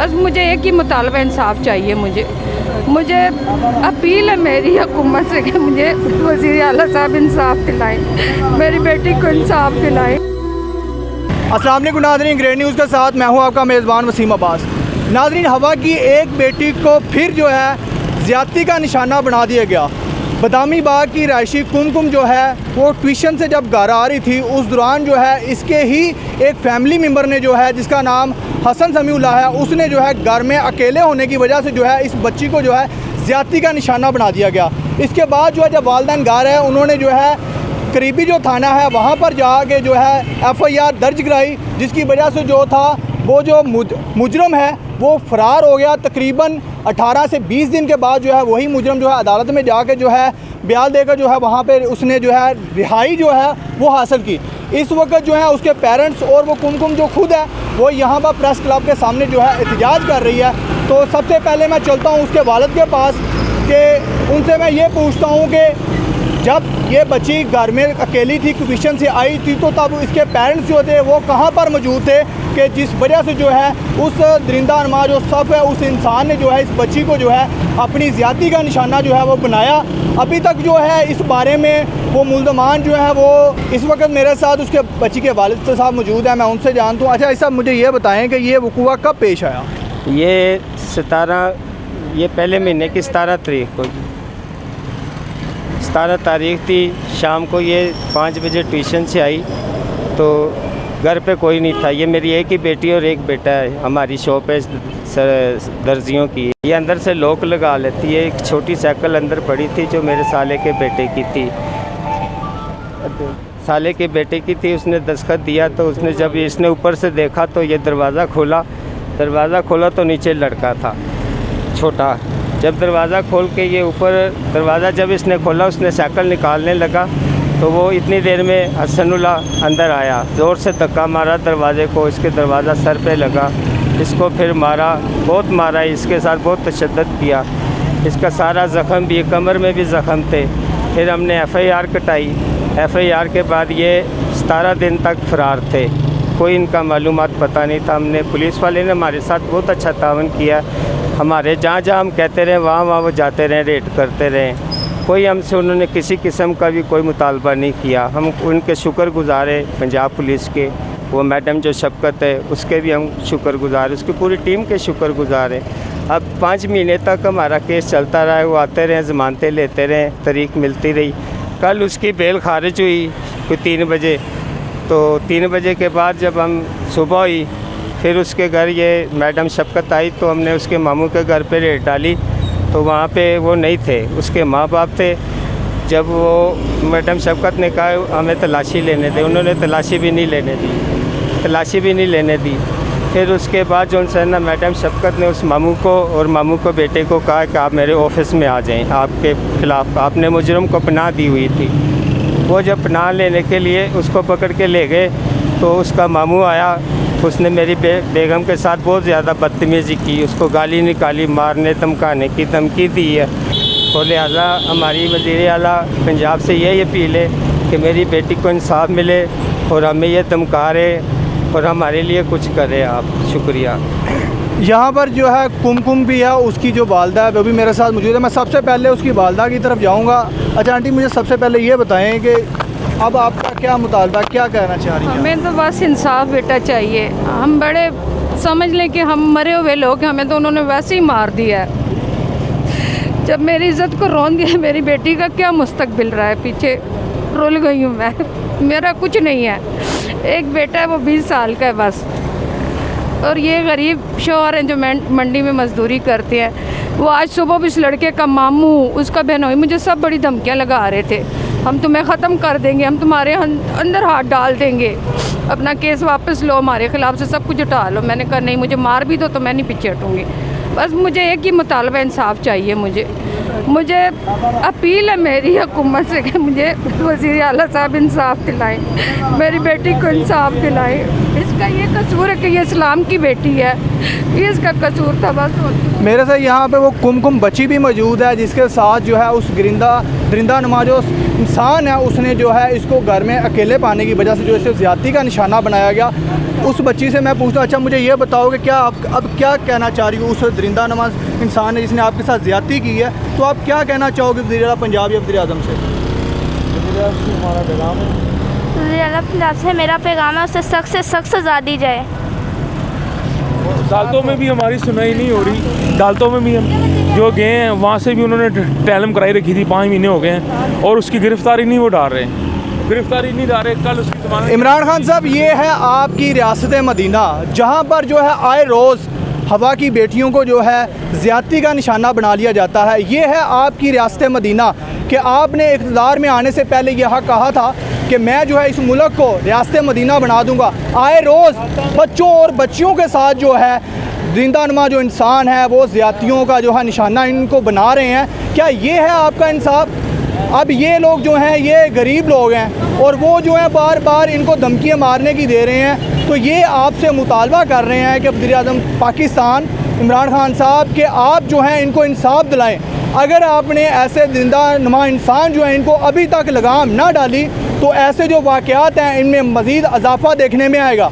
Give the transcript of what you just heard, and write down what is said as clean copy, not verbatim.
बस मुझे एक ही मुतालबा इंसाफ चाहिए। मुझे अपील है मेरी हुकूमत से कि मुझे वज़ीर आला साहब इंसाफ दिलाएं, मेरी बेटी को इंसाफ दिलाएं। अस्सलाम वालेकुम नाज़रीन, ग्रेट न्यूज़ के साथ मैं हूं आपका मेज़बान वसीम अब्बास। नाज़रीन, हवा की एक बेटी को फिर जो है ज़्यादती का निशाना बना दिया गया। बदामी बाग की रायशी कुमकुम जो है वो ट्यूशन से जब घर आ रही थी, उस दौरान जो है इसके ही एक फैमिली मेम्बर ने जो है, जिसका नाम हसन समीउल्लाह है, उसने जो है घर में अकेले होने की वजह से जो है इस बच्ची को जो है ज़्यादती का निशाना बना दिया गया। इसके बाद जो है जब वालिदैन घर है, उन्होंने जो है करीबी जो थाना है वहाँ पर जाके जो है FIR दर्ज कराई, जिसकी वजह से जो था वो जो मुजरम है वो फ़रार हो गया। तकरीबन 18 से 20 दिन के बाद जो है वही मुजरम जो है अदालत में जाके जो है बयान देकर जो है वहाँ पे उसने जो है रिहाई जो है वो हासिल की। इस वक्त जो है उसके पेरेंट्स और वो कुमकुम जो खुद है वो यहाँ पर प्रेस क्लब के सामने जो है एहतजाज कर रही है। तो सबसे पहले मैं चलता हूँ उसके वालिद के पास कि उनसे मैं ये पूछता हूँ कि जब ये बच्ची घर में अकेली थी, ट्यूशन से आई थी, तो तब इसके पेरेंट्स जो थे वो कहाँ पर मौजूद थे कि जिस वजह से जो है उस दरिंदा नमा जो सब है उस इंसान ने जो है इस बच्ची को जो है अपनी ज़्यादती का निशाना जो है वो बनाया। अभी तक जो है इस बारे में वो मुल्ज़मान जो है वो इस वक्त मेरे साथ उसके बच्ची के वालिद साहब मौजूद है, मैं उनसे जानता हूँ। अच्छा, ऐसा मुझे ये बताएँ कि ये वक़ूआ कब पेश आया? ये पहले महीने की 17 तारीख को 17 तारीख थी शाम को। ये 5 बजे ट्यूशन से आई तो घर पे कोई नहीं था। ये मेरी एक ही बेटी और एक बेटा है। हमारी शॉप है दर्जियों की। ये अंदर से लॉक लगा लेती है। एक छोटी साइकिल अंदर पड़ी थी जो मेरे साले के बेटे की थी। साले के बेटे की थी। उसने दस्तखत दिया तो उसने जब इसने ऊपर से देखा तो ये दरवाज़ा खोला तो नीचे लड़का था छोटा। जब दरवाज़ा खोल के ये ऊपर दरवाज़ा जब इसने खोला, उसने साइकिल निकालने लगा तो वो इतनी देर में हसनुल्लाह अंदर आया। ज़ोर से धक्का मारा दरवाज़े को, इसके दरवाज़ा सर पे लगा। इसको फिर मारा, बहुत मारा, इसके साथ बहुत तशद्दुद किया। इसका सारा ज़ख़म भी, कमर में भी ज़ख़म थे। फिर हमने FIR कटाई। FIR के बाद ये 17 दिन तक फ़रार थे। कोई इनका मालूमात पता नहीं था। हमने पुलिस वाले ने हमारे साथ बहुत अच्छा तावन किया। हमारे जहाँ हम कहते रहे वहाँ वो जाते रहे, रेड करते रहे। कोई हमसे उन्होंने किसी किस्म का भी कोई मुतालबा नहीं किया। हम उनके शुक्रगुज़ार हैं, पंजाब पुलिस के, वो मैडम जो शफ़क़त है उसके भी हम शुक्रगुज़ार, उसकी पूरी टीम के शुक्रगुज़ार हैं। अब 5 महीने तक हमारा केस चलता रहा है। वो आते रहे, ज़मानतें लेते रहे, तारीख मिलती रही। कल उसकी बेल खारिज हुई कोई 3 बजे। तो 3 बजे के बाद जब हम सुबह हुई, फिर उसके घर ये मैडम शफ़क़त आई तो हमने उसके मामू के घर पे रेड डाली तो वहाँ पे वो नहीं थे, उसके माँ बाप थे। जब वो मैडम शफ़क़त ने कहा हमें तलाशी लेने दें, उन्होंने तलाशी भी नहीं लेने दी। फिर उसके बाद जो है ना, मैडम शफ़क़त ने उस मामू को और मामू को बेटे को कहा कि आप मेरे ऑफ़िस में आ जाएं, आपके ख़िलाफ़ आपने मुजरम को पनाह दी हुई थी। वो जब पनाह लेने के लिए उसको पकड़ के ले गए तो उसका मामू आया। उसने मेरी बेगम के साथ बहुत ज़्यादा बदतमीज़ी की, उसको गाली निकाली, मारने धमकाने की धमकी दी है। और लिहाजा हमारी वज़ीर आला पंजाब से यही अपील है कि मेरी बेटी को इंसाफ मिले और हमें ये धमका रहे और हमारे लिए कुछ करें आप। शुक्रिया। यहाँ पर जो है कुमकुम भी है, उसकी जो वालदा है वो भी मेरे साथ मौजूद है। मैं सबसे पहले उसकी वालदा की तरफ जाऊँगा। अच्छा आंटी, मुझे सबसे पहले ये बताएँ कि अब आपका क्या मुतालबा, क्या कहना चाह रही हैं? हमें तो बस इंसाफ बेटा चाहिए। हम बड़े समझ लें कि हम मरे हुए लोग, हमें तो उन्होंने वैसे ही मार दिया है। जब मेरी इज़्ज़त को रौंद दिया, मेरी बेटी का क्या मुस्तकबिल रहा है, पीछे रुल गई हूँ मैं। मेरा कुछ नहीं है, एक बेटा है वो 20 साल का है बस। और ये गरीब शौहर हैं जो मंडी में मजदूरी करते हैं। वो आज सुबह भी इस लड़के का मामू, उसका बहनोई, मुझे सब बड़ी धमकियाँ लगा रहे थे, हम तुम्हें ख़त्म कर देंगे, हम तुम्हारे अंदर हाथ डाल देंगे, अपना केस वापस लो, हमारे ख़िलाफ़ से सब कुछ हटा लो। मैंने कहा नहीं, मुझे मार भी दो तो मैं नहीं पीछे हटूँगी। बस मुझे एक ही मुतालबा इंसाफ चाहिए। मुझे अपील है मेरी हुकूमत से कि मुझे वज़ीर आला साहब इंसाफ दिलाएं, मेरी बेटी को इंसाफ दिलाएं। इसका ये कसूर है कि ये इस्लाम की बेटी है, ये इसका कसूर था बस। मेरे से यहाँ पे वो कुमकुम बच्ची भी मौजूद है, जिसके साथ जो है उस दरिंदा नुमा जो इंसान है उसने जो है इसको घर में अकेले पाने की वजह से जो इसे ज़्यादती का निशाना बनाया गया। उस बच्ची से मैं पूछता, अच्छा मुझे ये बताओ कि क्या आप अब क्या कहना चाह रही हो उस दरिंदा नवाज इंसान है जिसने आपके साथ ज़्यादती की है, तो आप क्या कहना चाहोगे वज़ीर-ए-आला पंजाब या वज़ीर-ए-आज़म से? हमारा पैगाम है, वज़ीर-ए-आला पंजाब से मेरा पैगाम है, उससे सख्त सज़ा दी जाए। अदालतों में भी हमारी सुनवाई नहीं हो रही। अदालतों में भी हम जो गए हैं वहाँ से भी उन्होंने टैलम कराई रखी थी, 5 महीने हो गए हैं और उसकी गिरफ्तारी नहीं वो डाल रहे, गिरफ्तारी नहीं डाल रहे। कल उसकी जमानत। इमरान खान साहब, ये है आपकी रियासत मदीना जहाँ पर जो है आए रोज़ हवा की बेटियों को जो है ज़्यादती का निशाना बना लिया जाता है। ये है आपकी रियासत मदीना कि आपने इक़्तिदार में आने से पहले यह कहा था कि मैं जो है इस मुल्क को रियासत मदीना बना दूंगा। आए रोज़ बच्चों और बच्चियों के साथ जो है जिंदा नुमा जो इंसान है वो ज़्यादतियों का जो है निशाना इनको बना रहे हैं। क्या ये है आपका इंसाफ? अब ये लोग जो हैं ये गरीब लोग हैं और वो जो है बार बार इनको धमकियाँ मारने की दे रहे हैं, तो ये आपसे मुतालबा कर रहे हैं कि वज़ीर-ए-आज़म पाकिस्तान इमरान खान साहब के आप जो हैं इनको इंसाफ दिलाएं। अगर आपने ऐसे जिंदा नुमा इंसान जो है इनको अभी तक लगाम ना डाली तो ऐसे जो वाक़यात हैं इनमें मज़ीद इजाफ़ा देखने में आएगा।